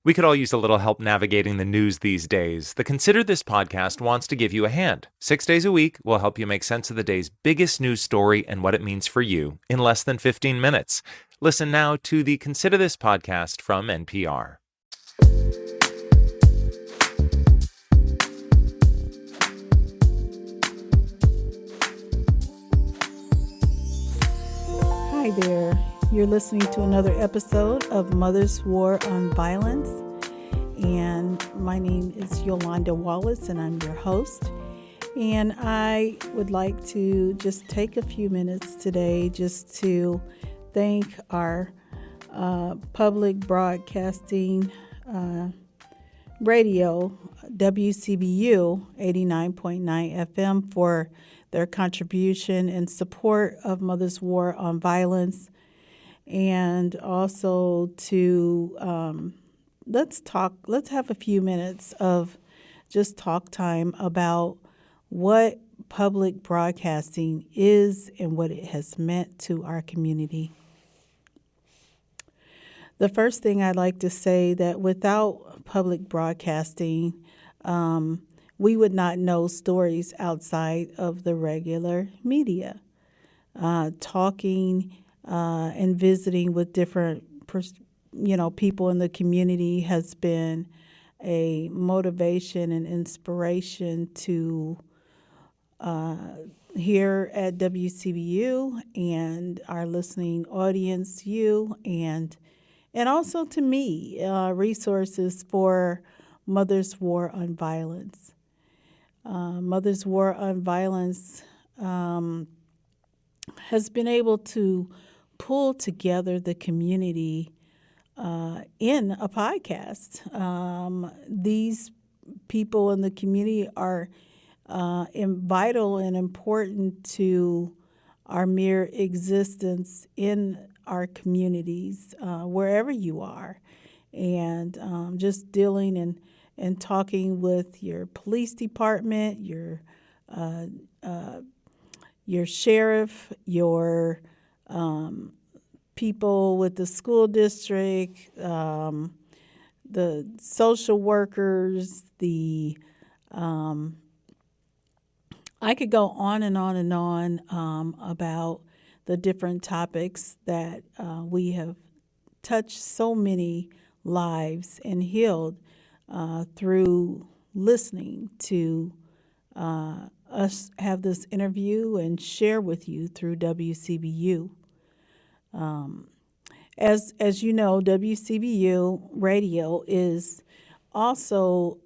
We could all use a little help navigating the news these days. The Consider This podcast wants to give you a hand. 6 days a week, we'll help you make sense of the day's biggest news story and what it means for you in less than 15 minutes. Listen now to the Consider This podcast from NPR. Hi there. You're listening to another episode of Mother's War on Violence. And my name is Yolanda Wallace, and I'm your host. And I would like to just take a few minutes today just to thank our public broadcasting radio, WCBU 89.9 FM, for their contribution and support of Mother's War on Violence. And also to let's have a few minutes of just talk time about what public broadcasting is and what it has meant to our community. The first thing I'd like to say that without public broadcasting, we would not know stories outside of the regular media. Talking and visiting with different people in the community has been a motivation and inspiration to here at WCBU and our listening audience, you, and also to me, resources for Mother's War on Violence. Mother's War on Violence has been able to pull together the community in a podcast. These people in the community are vital and important to our mere existence in our communities, wherever you are. And just dealing and talking with your police department, your sheriff, your people with the school district, the social workers, I could go on and on and on about the different topics that we have touched so many lives and healed through listening to us have this interview and share with you through WCBU. As you know, WCBU radio is also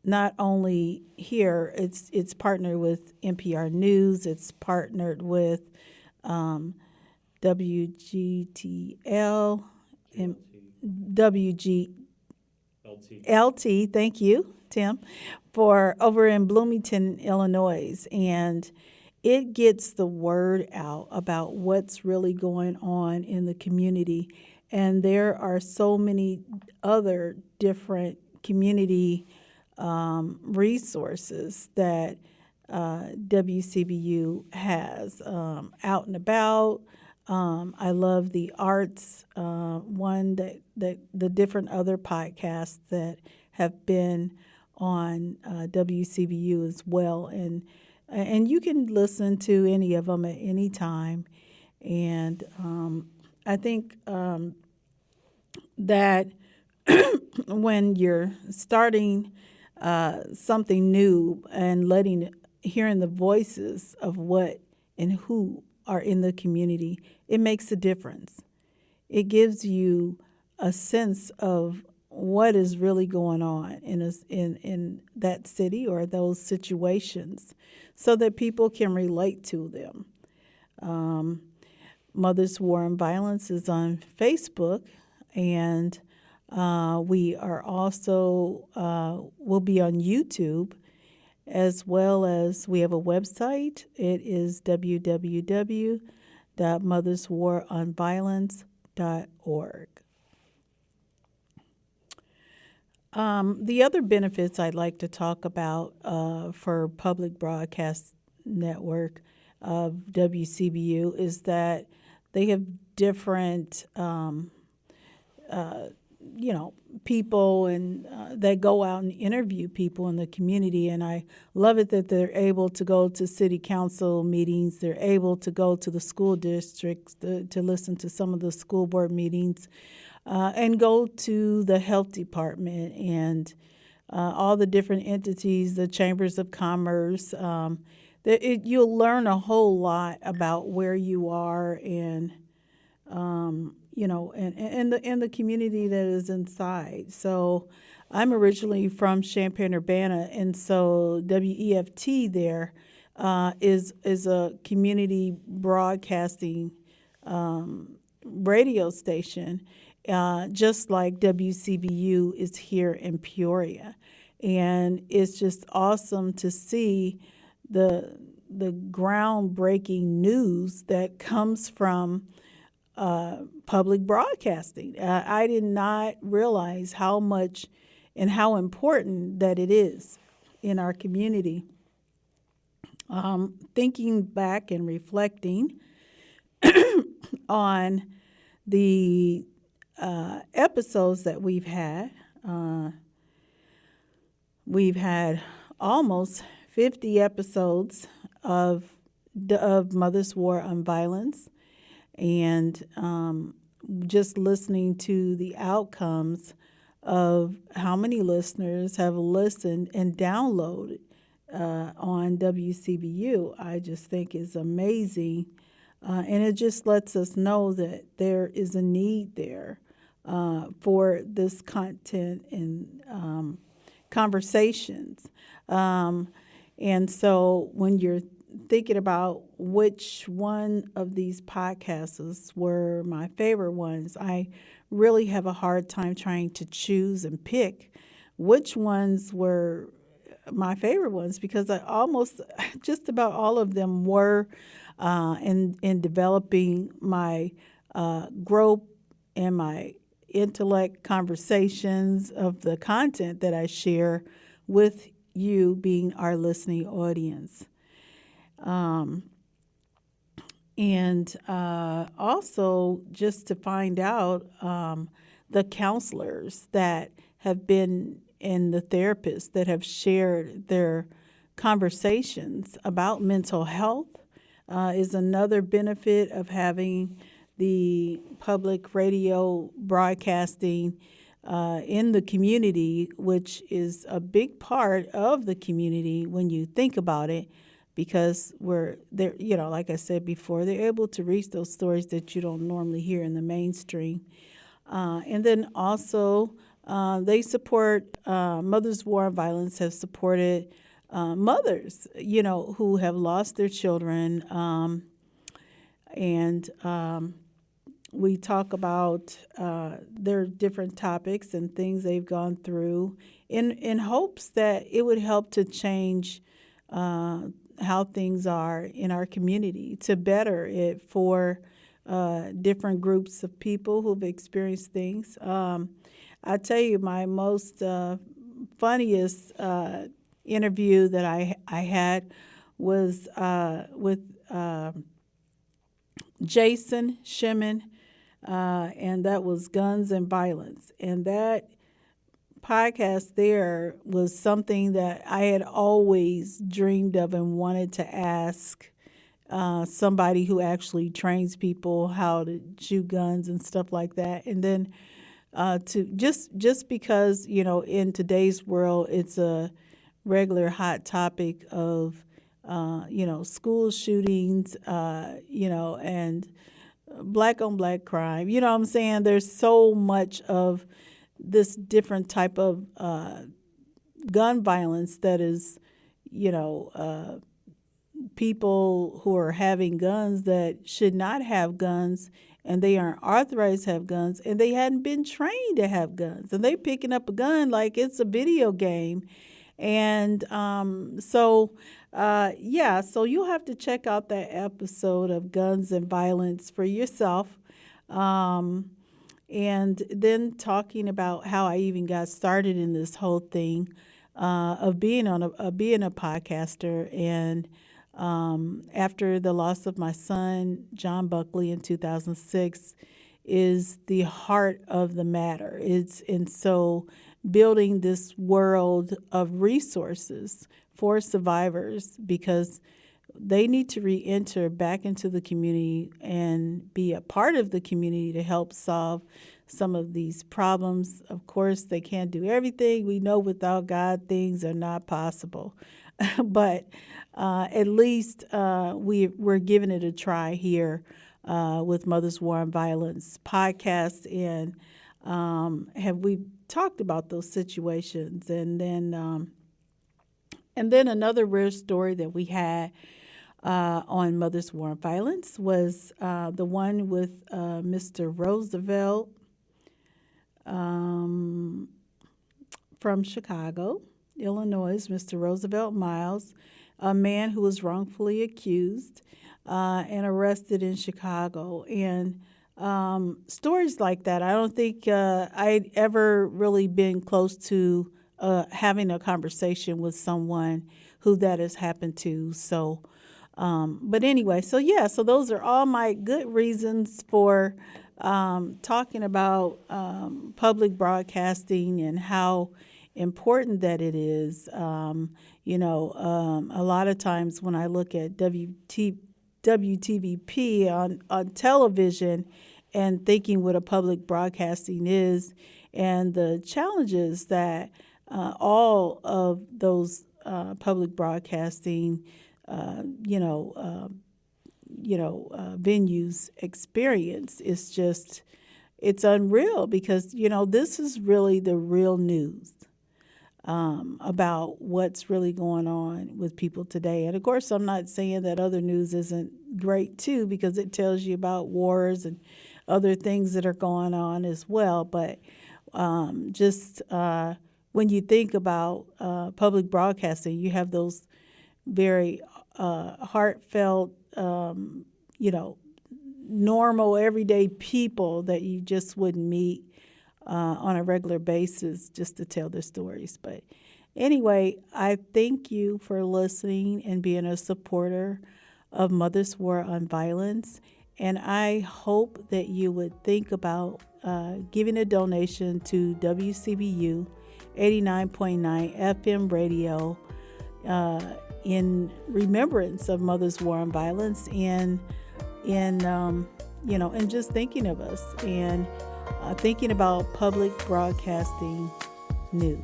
not only here, it's partnered with NPR News, it's partnered with WGTL and WGLT, thank you, Tim, for over in Bloomington, Illinois. And it gets the word out about what's really going on in the community. And there are so many other different community resources that WCBU has out and about. I love the arts one that the different other podcasts that have been on WCBU as well, and you can listen to any of them at any time. And I think that when you're starting something new and hearing the voices of what and who are in the community, it makes a difference. It gives you a sense of what is really going on in that city or those situations, so that people can relate to them. Mother's War on Violence is on Facebook, and we are also will be on YouTube, as well as we have a website. It is www.motherswaronviolence.org. The other benefits I'd like to talk about for public broadcast network of WCBU is that they have different people and that go out and interview people in the community. And I love it that they're able to go to city council meetings. They're able to go to the school districts to listen to some of the school board meetings and go to the health department and all the different entities, the chambers of commerce. You'll learn a whole lot about where you are and and the community that is inside. So I'm originally from Champaign-Urbana, and so WEFT there is a community broadcasting radio station, just like WCBU is here in Peoria. And it's just awesome to see the groundbreaking news that comes from public broadcasting. I did not realize how much and how important that it is in our community. Thinking back and reflecting on the episodes that we've had almost 50 episodes of Mother's War on Violence. And just listening to the outcomes of how many listeners have listened and downloaded on WCBU, I just think is amazing. And it just lets us know that there is a need there for this content and conversations. And so when you're thinking about which one of these podcasts were my favorite ones, I really have a hard time trying to choose and pick which ones were my favorite ones, because I almost just about all of them were in developing my growth and my intellect conversations of the content that I share with you being our listening audience. And also just to find out the counselors that have been and the therapists that have shared their conversations about mental health is another benefit of having the public radio broadcasting in the community, which is a big part of the community when you think about it. Because we're there, like I said before, they're able to reach those stories that you don't normally hear in the mainstream. And then also, they support Mother's War on Violence has supported mothers, who have lost their children. And we talk about their different topics and things they've gone through in hopes that it would help to change how things are in our community, to better it for different groups of people who've experienced things. I tell you, my most funniest interview that I had was with Jason Shimon, and that was Guns and Violence. And that podcast there was something that I had always dreamed of and wanted to ask somebody who actually trains people how to shoot guns and stuff like that. And then to just because, in today's world, it's a regular hot topic of, school shootings, and black on black crime. You know what I'm saying? There's so much of this different type of gun violence that is, people who are having guns that should not have guns, and they aren't authorized to have guns, and they hadn't been trained to have guns, and they picking up a gun like it's a video game. And so you'll have to check out that episode of Guns and Violence for yourself. And then talking about how I even got started in this whole thing of being being a podcaster. And after the loss of my son, John Buckley, in 2006, is the heart of the matter. And so building this world of resources for survivors, because they need to re-enter back into the community and be a part of the community to help solve some of these problems. Of course, they can't do everything. We know without God, things are not possible. But at least we're giving it a try here with Mothers War on Violence podcast, and have we talked about those situations. And then another rare story that we had on Mothers War on Violence was the one with Mr. Roosevelt from Chicago, Illinois, Mr. Roosevelt Miles, a man who was wrongfully accused and arrested in Chicago. And stories like that, I don't think I'd ever really been close to having a conversation with someone who that has happened to. So, but anyway, so those are all my good reasons for talking about public broadcasting and how important that it is. A lot of times when I look at WTVP on television and thinking what a public broadcasting is and the challenges that all of those public broadcasting venues experience is just, it's unreal, because this is really the real news about what's really going on with people today. And of course, I'm not saying that other news isn't great too, because it tells you about wars and other things that are going on as well. But when you think about public broadcasting, you have those very heartfelt, normal, everyday people that you just wouldn't meet on a regular basis just to tell their stories. But anyway, I thank you for listening and being a supporter of Mothers War on Violence. And I hope that you would think about giving a donation to WCBU 89.9 FM radio in remembrance of Mothers War on Violence, and just thinking of us and thinking about public broadcasting news.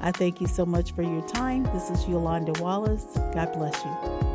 I thank you so much for your time. This is Yolanda Wallace. God bless you.